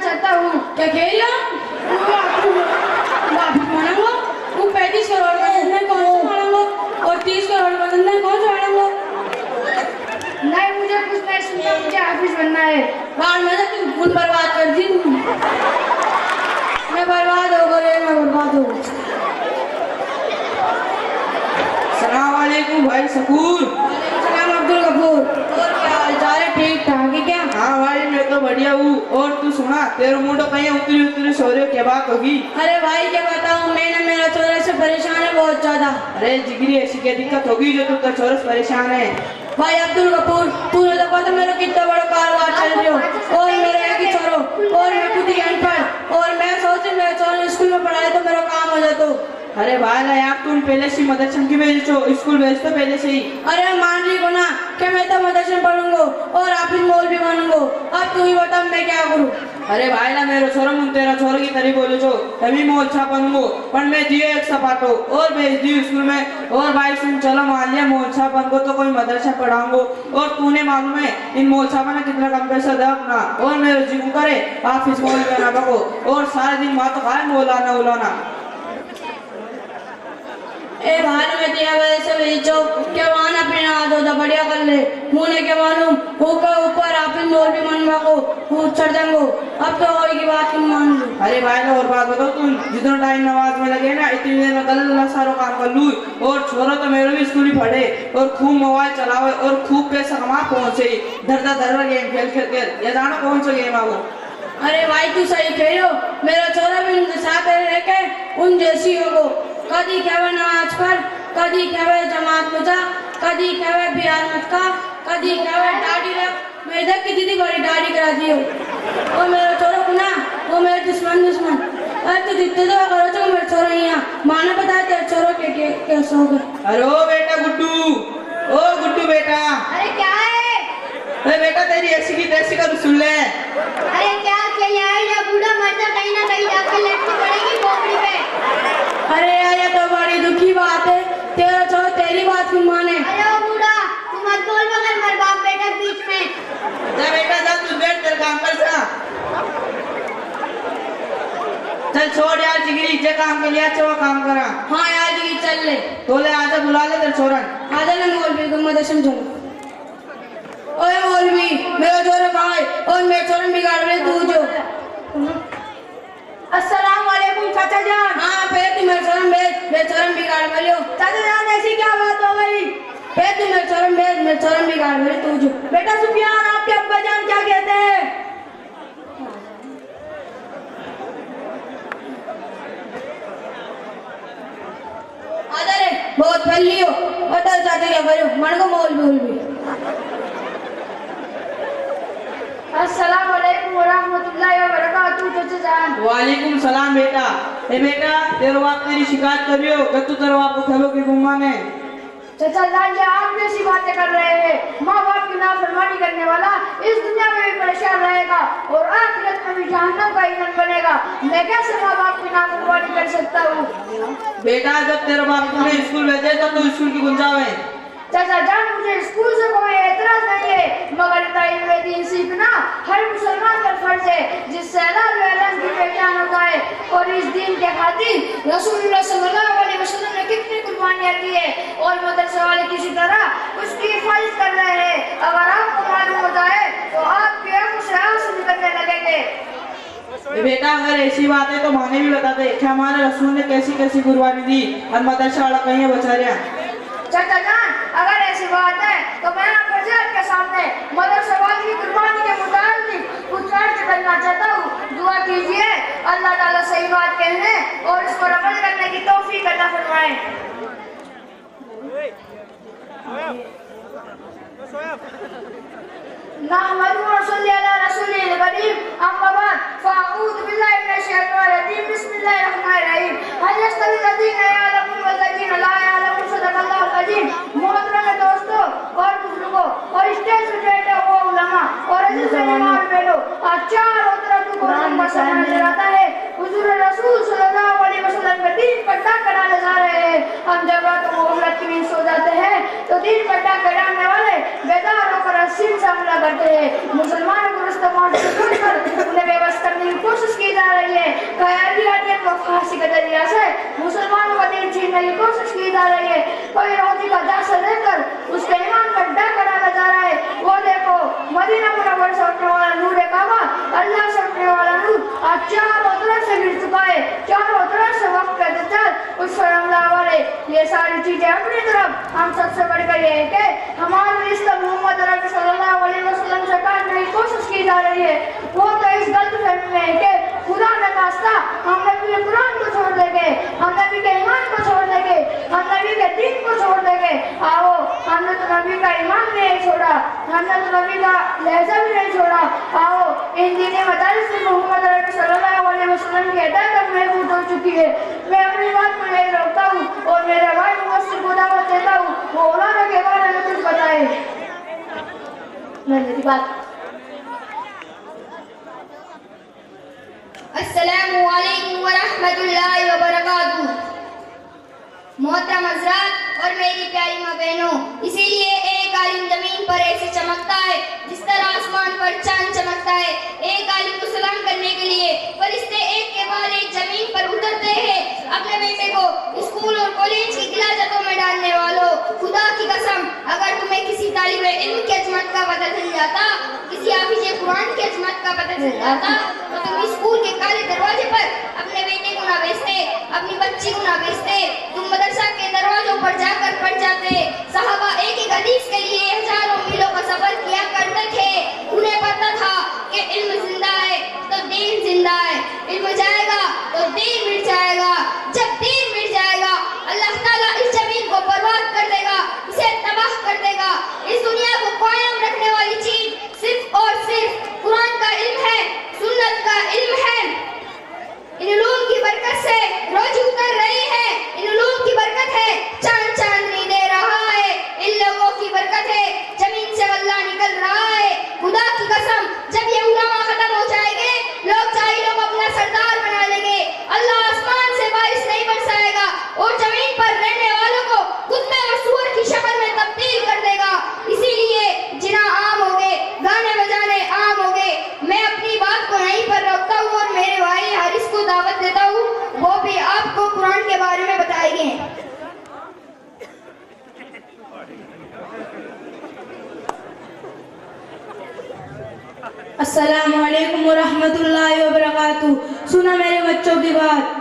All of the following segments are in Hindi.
चाहता हूँ। क्या कह रही हो? माफी मांगो। वो 35 करोड़ का धंधा कौन सा मांगो और 30 करोड़ का धंधा कौन सा मांगो? नहीं, मुझे कुछ नहीं सुनना, मुझे हाफिज बनना है। बाहर में तू खून बर्बाद कर दी। मैं बर्बाद हो गए, मैं बर्बाद हो गई। सलाम वालेकुम भाई सकूर। सलाम अब्दुल गफूर। और क्या हाल चाल है? ठीक ठाक है क्या? हाँ भाई मैं तो बढ़िया हूँ। और तू सुना, तेरे मुंडो कहीं उतरी उतरी सो रहे हो, क्या बात होगी? अरे भाई क्या बताऊँ, मैंने मेरा चोरे से परेशान है बहुत ज्यादा। अरे जिगरी ऐसी क्या दिक्कत होगी जो तू तो चोरस परेशान है? भाई अब्दुल गफूर, तूने तो पता मेरा कितना बड़ा कारोबार चल रही हो और मेरे एक ही छोरो और मैं खुद ही अनपढ़ और मैं सोच मेरे छोरे स्कूल में पढ़ाए तो मेरा काम हो जाता। अरे भाई ना यार, तुम पहले से मदरसा की भेजो, स्कूल भेज तो पहले से ही। अरे मान रही को ना कि मैं तो मदरसा में पढ़ूंगा और आप ही मौल भी बनूंगा। अब तू ही बता मैं क्या करूं? अरे भाई ना मेरे छोरो मुन तेरा छोरो की तरी बोलो छो, तभी मैं अच्छा बनूंगो। पर मैं दियो एक सपाटो और भेज दियो स्कूल में। और भाई सुन, चलो मान लिया मोलछा बन को तो कोई मदरसा पढ़ाऊंगो। और तूने मालूम है इन मोलछा बना कितना कम पैसा दे अपना, और मेरे जीव करे ऑफिस मोल में ना बको और सारे दिन माँ तो खाए मोलाना उलाना। ए भाई मैं दिया वजह से भेजो क्या वाना अपने नहा दो बढ़िया कर ले। मुझे क्या मालूम ऊपर ऊपर आप ही मोल भी मनवा को कूद चढ़ जाऊंगो। अब तो होई की बात क्यों मान लूं? अरे भाई ना और बात बताओ, तुम जितना टाइम नमाज में लगे ना इतनी देर में गलत सारा काम कर लूँ। और छोरो तो मेरे भी स्कूल ही पढ़े और खूब मोबाइल चलावे और खूब पैसा कमा पहुंचे धर गेम खेल खेल के। ये जानो कौन सा गेम है वो? अरे भाई तू सही कह रहे हो, मेरा छोरा भी उनके साथ रह के उन जैसी होगो। कदी कहवे नमाज पर, कदी कहवे जमात में जा, कदी कहवे बिहार मत का, कदी कहवे दाढ़ी रख। मैं देख की दीदी बड़ी दाढ़ी करा दी हो। और मेरा छोरा को ना वो मेरे दुश्मन। अरे तू जितने तो करो तो मेरे छोरा यहाँ माना पता है तेरे छोरों के कैसे हो गए? अरे ओ बेटा गुड्डू, ओ गुड्डू बेटा। अरे क्या है? अरे बेटा तेरी ऐसी की तैसी का सुन ले। अरे क्या या बूढ़ा मरना कहीं ना कहीं जाके लटकी पड़ेगी खोपड़ी पे। अरे यार ये तो बड़ी दुखी बात है, तेरा छोरा तेरी बात क्यों माने? अरे ओ बूढ़ा तू मत बोल मगर मेरे बाप बेटा बीच में। जा बेटा जा, तू बैठ तेरे काम कर जा। चल छोड़ यार जिगरी, जे काम के लिए अच्छा वो काम करा। हाँ यार जी चल ले। तो ले आजा, बुला ले तेरे छोरन। आजा ना मौलवी को मदद समझो। ओए मौलवी मेरा छोरा कहाँ है और मेरे छोरा बिगाड़ रहे तू जो। अस्सलाम वालेकुम चाचा जान। हाँ फिर तू मेरे छोरा बिगाड़ वाले हो। चाचा जान ऐसी क्या बात हो गई? फिर तू मेरे छोरा बिगाड़ वाले तू जो। बेटा सुफियान आपके अब्बा जान क्या कहते हैं? आजा रे बहुत फैल लियो। बता चाचा क्या करो मन को मौलवी। अस्सलाम वालेकुम व रहमतुल्लाहि व बरकातहू चाचा जान। वालेकुम सलाम बेटा। ए बेटा तेरे बाप तेरी शिकायत कर रही हो कि तू तेरे बाप को खेलो की गुम्मा ने। चाचा जान ये आप जैसी बातें कर रहे हैं। माँ बाप की नाफरमानी करने वाला इस दुनिया में भी परेशान रहेगा और आखिरत में भी जहन्नम का ईंधन बनेगा। मैं कैसे माँ बाप की नाफरमानी कर सकता हूँ? बेटा जब तेरे बाप तुम्हें स्कूल भेजे तो तू स्कूल की गुंजावे। चाचा जान मुझे स्कूल से कोई एतराज नहीं है मगर इल्म दीन सीखना हर मुसलमान का फर्ज है जिससे अल्लाह की पहचान होता है। और इस दीन के खातिर रसूलुल्लाह सल्लल्लाहु अलैहि वसल्लम ने कितनी कुर्बानियां दी है और मदरसा वाले किसी तरह उसकी हिफाजत कर रहे हैं। अगर आपको मालूम हो जाए तो आपके आंखों से आंसू निकलने लगेंगे। बेटा अगर ऐसी बात है तो माने भी बताते कि हमारे रसूल ने कैसी कैसी कुर्बानी दी और मदरसा वाला कहीं बचा रहा। चाचा जान अगर ऐसी बात है तो मैं आपके के सामने मदरसा वाली की कुर्बानी के मुताबिक कुछ अर्ज करना चाहता हूँ। दुआ कीजिए अल्लाह ताला सही बात कहने और इस पर अमल करने की तौफीक अता फरमाए। नहमदुहु व नसल्ली अला रसूलिल करीम अम्मा बाद फ़अऊज़ु बिल्लाहि मिनश शैतानिर रजीम बिस्मिल्लाहिर रहमानिर रहीम हल यस्तवी लज़ीना यअलमून वल्लज़ीना ला यअलमून सदक़ल्लाहुल अज़ीम। मोहतरम दोस्तों और बुजुर्गों और स्टेज पे बैठे हुए उलमा और अजीज मेहमान बहनों, आज चारों तरफ कुरान का समय नजर आता है। हुजूर रसूल सल्लल्लाहु अलैहि वसल्लम के दीन पर डाका डाले जा रहे हैं। हम जब रात को मोहल्ला की नींद सो जाते हैं तो दीन पर डाका डालने वाले बेदार होकर अस्सीन से हमला करते हैं। मुसलमानों को रुस्तम उन्हें बेबस करने करने की कोशिश की जा रही है। खैरियत को फांसी के जरिए से मुसलमानों का दिल छीनने की कोशिश की जा रही है। कोई रोटी का जासा देकर उसके ईमान पर डाका डाला जा रहा है। वो देखो मदीना मुनव्वर से उठने वाला नूर काबा, अल्लाह से उठने वाला नूर आज चारों तरफ से गिर चुका है। चारों तरफ से वक्त का दज्जाल उस पर हमला हो रहे। ये सारी चीजें अपनी तरफ हम सबसे बढ़कर ये है कि हमारे रिश्ता मोहम्मद रसूल सल्लल्लाहु अलैहि वसल्लम से काटने की कोशिश की जा रही है। वो तो इस गलतफहमी में है कि खुदा ने रास्ता हम नबी के कुरान को छोड़ देंगे, हम नबी के ईमान को छोड़ देंगे, हम नबी के दीन को छोड़ देंगे। आओ, हमने तो नबी का ईमान भी नहीं छोड़ा, हमने तो नबी का लहजा भी नहीं छोड़ा। आओ, इन दीनी मदारिस में मोहम्मद रसूल सल्लल्लाहु अलैहि वसल्लम की हिदायत महफूज हो चुकी है। मैं अपनी बात को यही रोकता हूँ और मेरे भाई मुवस्सिल को दावत देता हूँ वो उन्होंने के बारे में कुछ बताए। मेरी बात अस्सलामु अलैकुम व रहमतुल्लाहि व बरकातुहू। मोहतरम हज़रात और मेरी प्यारी माँ बहनों, इसीलिए एक आलिम जमीन पर ऐसे चमकता है जिस तरह आसमान पर चांद चमकता है। एक आलिम को सलाम करने के लिए फरिश्ते एक के बाद एक जमीन पर उतरते हैं। अपने बेटे को स्कूल और कॉलेज की गिलाजतों में डालने वालों, खुदा की कसम, अगर तुम्हें किसी तालिबे इल्म की अजमत का पता चल जाता, किसी हाफिज़े कुरान की अजमत का पता चल जाता, तो तुम स्कूल के काले दरवाजे पर अपने बेटे को ना भेजते, अपनी बच्ची को ना भेजते, तुम मदरसा के दरवाजों पर जाकर पढ़ जाते। सहाबा एक एक हदीस के लिए हजारों मीलों का सफर किया करते थे। उन्हें पता था कि इल्म जिंदा है तो दीन जिंदा है, इल्म जाएगा तो दीन मिट जाएगा। जब दीन मिट जाएगा अल्लाह ताला इस जमीन को बर्बाद कर देगा, इसे तबाह कर देगा। इस दुनिया को कायम रखने वाली चीज सिर्फ और सिर्फ कुरान का इल्म है, सुन्नत का इल्म है। इन उलूम की बरकत से रोजी उतर रही है, इन उलूम की बरकत है चांद चांदनी दे रहा है, इन लोगों की बरकत है जमीन से अल्लाह निकल रहा है। खुदा की कसम, जब ये उलमा खत्म हो जाएंगे, लोग जाहिलों को अपना सरदार बना लेंगे, अल्लाह आसमान से बारिश नहीं बरसाएगा और जमीन पर रहने वालों को कुत्ते और सूअर की शक्ल में तब्दील कर देगा। इसीलिए जिना आम हो गए, गाने बजाने आम हो गए। मैं अपनी बात को यहीं पर रोकता हूँ और मेरे भाई हारिस को दावत देता हूँ, वो भी आपको कुरान के बारे में बताएंगे। अस्सलामु अलैकुम व रहमतुल्लाहि व बरकातुहू। सुना मेरे बच्चों की बात।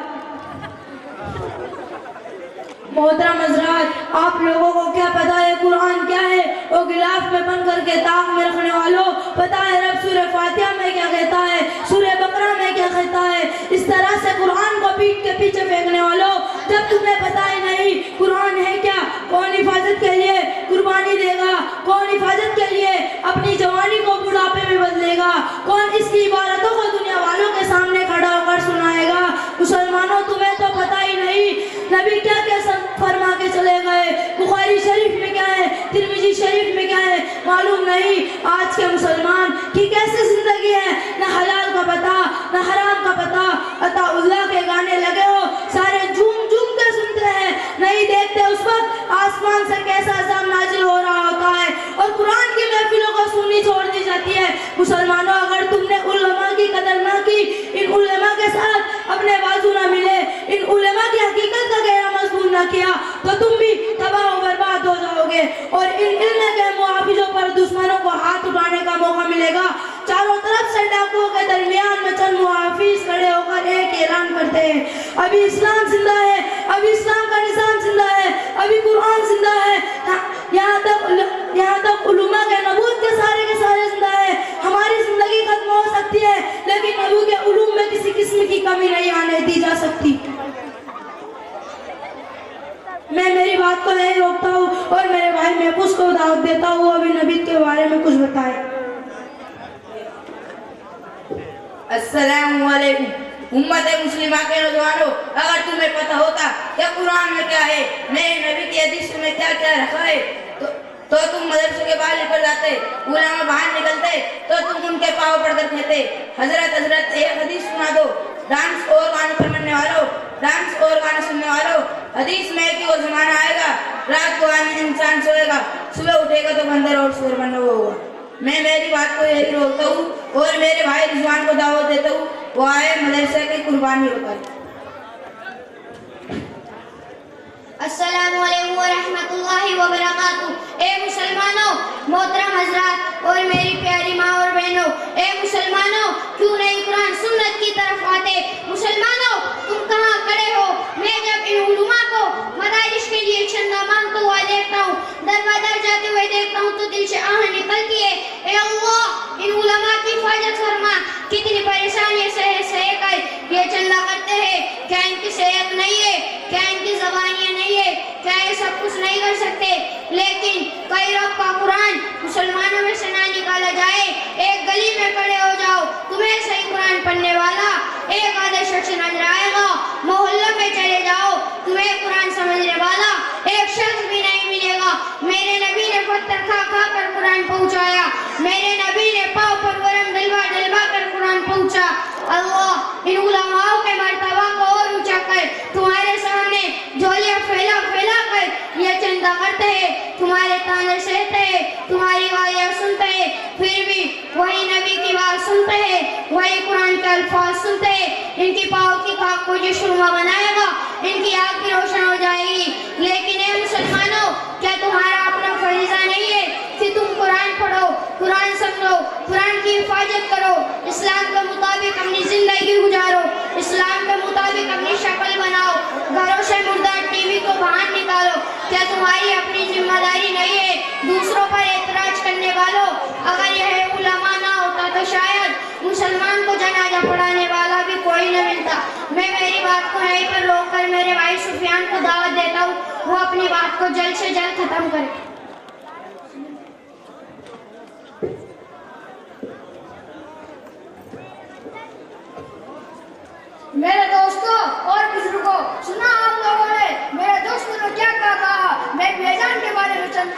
मोहतरम हज़रात, आप लोगों को क्या पता है कुरान क्या है? वो गिलाफ में बंद करके ताक में रखने वालों, पता है रब सूरह फातिहा में क्या कहता है, सूरह बकरा में क्या कहता है? इस तरह से कुरान को पीठ के पीछे फेंकने वालों, जब तुम्हें पता ही नहीं कुरान है क्या, कौन हिफाजत के लिए कुर्बानी देगा, कौन हिफाजत के लिए अपनी जवानी को बुढ़ापे में बदलेगा, कौन इसकी इबारतों को दुनिया वालों के सामने खड़ा होकर सुनाएगा? मुसलमानों, तुम्हें तो पता ही नहीं नबी क्या क्या फरमा के चले गए, बुखारी शरीफ में क्या है, तिरमिजी शरीफ में क्या है, मालूम नहीं। आज के मुसलमान की कैसी जिंदगी है, न हलाल का पता न हराम का पता। अताउल्लाह के गाने लगे हो, सारे झूम झूम के सुनते हैं, नहीं देखते उस वक्त आसमान से कैसा अज़ाब नाजिल हो रहा होता है और कुरान की महफिलों को सुननी छोड़ दी जाती है। मुसलमानों, अगर तुमने उलमा की कदर ना की, इन उलमा के साथ अपने बाजू ना मिले, इन उलमा की हकीकत का गहरा मजबूत ना किया, तो तुम भी तबाह और बर्बाद हो जाओगे और इन इल्म के मुहाफिजों पर दुश्मनों को हाथ उठाने का मौका मिलेगा। चारों तरफ से डाकुओं के दरमियान में चंद मुहाफिज खड़े होकर एक ऐलान करते हैं, अभी इस्लाम जिंदा है, अभी इस्लाम का निज़ाम जिंदा है, अभी कुरान जिंदा है, यहाँ तक उलमा के नबूवत के सारे जिंदा है। हमारी जिंदगी खत्म हो सकती है लेकिन नबी के उलूम में किसी किस्म की कमी नहीं आने दी जा सकती। मैं मेरी बात को नहीं रोकता हूँ और मेरे भाई महफूज को दावत देता हूँ अभी नबी के बारे में कुछ बताए। अस्सलामु अलैकुम। उम्मत मुस्लिमा के नौजवानों, अगर तुम्हें पता होता कि कुरान में क्या है, मेरे नबी की हदीस में क्या क्या रखा है, तो तुम मदरसे के बाहर निकल जाते, उलमा बाहर निकलते तो तुम उनके पाँव पड़कर कहते, हजरत एक हदीस सुना दो। डांस और गाने पर मरने वालों, डांस और गाने सुनने वालों, हदीस में कि वो जमाना आएगा, रात को इंसान सोएगा, सुबह उठेगा तो बंदर और सुअर बना हुआ होगा। मैं मेरी बात को यही रोकता हूँ और मेरे भाई रिजवान को दावत देता हूँ वो आए मदरसे की कुर्बानी बताए। अस्सलामु अलैकुम व रहमतुल्लाहि व बरकातुहू। ए मुसलमानों, मोहतरम हजरात और मेरी प्यारी माँ और बहनों, ए मुसलमानों, क्यों नहीं कुरान सुन्नत की तरफ आते? मुसलमानों, तुम कहाँ खड़े हो? मैं जब इन उलमा को मदारिस के लिए चंदा मांगता हुआ देखता हूँ, दर बदर जाते हुए देखता हूँ, तो दिल से आह निकलती है, ए अल्लाह इन उलमा की हिफाजत फरमा। कितनी परेशानियां सहे कर ये चंदा करते हैं। क्या इनकी सेहत नहीं है? क्या इनकी ज़बानियाँ नहीं है? क्या ये सब कुछ नहीं कर सकते? लेकिन कई रब का कुरान मुसलमानों में से ना निकाला जाए। एक गली में खड़े हो जाओ, तुम्हें सही कुरान पढ़ने वाला एक आधा शख्स नजर आएगा। मोहल्लों में चले जाओ, तुम्हें कुरान समझने वाला एक शख्स भी नहीं मिलेगा। मेरे नबी ने पत्थर खा खा कर कुरान पहुंचाया। मेरे नबी ने पाँव पर गरम डलवा डलवा कर कुरान पहुंचा। अल्लाह इन उलमाओं के मर्तबा को और ऊंचा कर। तुम्हारे सामने झोलियां फैला फैला कर ये चंदा करते हैं, तुम्हारे ताने सहते हैं, तुम्हारी गालियां सुनते हैं, फिर भी वही नबी की बात सुनते हैं, वही कुरान के अल्फाज सुनते हैं। इनकी पाँव की खाक को जो सुरमा बनाएगा, इनकी आँख भी रोशन हो जाएगी। लेकिन ये मुसलमानों, क्या तुम्हारा अपना फरीजा नहीं है कि तुम कुरान पढ़ो, कुरान समझो, कुरान की हिफाजत करो, इस्लाम के मुताबिक अपनी जिंदगी गुजारो, इस्लाम के मुताबिक अपनी शक्ल बनाओ, घरों से मुर्दार टीवी को बाहर निकालो? क्या तुम्हारी अपनी जिम्मेदारी नहीं है? दूसरों पर एतराज करने वालों, अगर यह उलमा ना होता तो शायद मुसलमान को जनाजा पढ़ाने वाला भी कोई न मिलता। मैं मेरी बात को यहीं पर रोककर मेरे भाई सुफियान को दावत देता हूँ, वो अपनी बात को जल्द से जल्द खत्म करे। मेरे दोस्तों और बुजुर्गों, सुना आप लोगों ने मेरे दोस्तों ने क्या कहा। मैं बेजान के बारे में चंद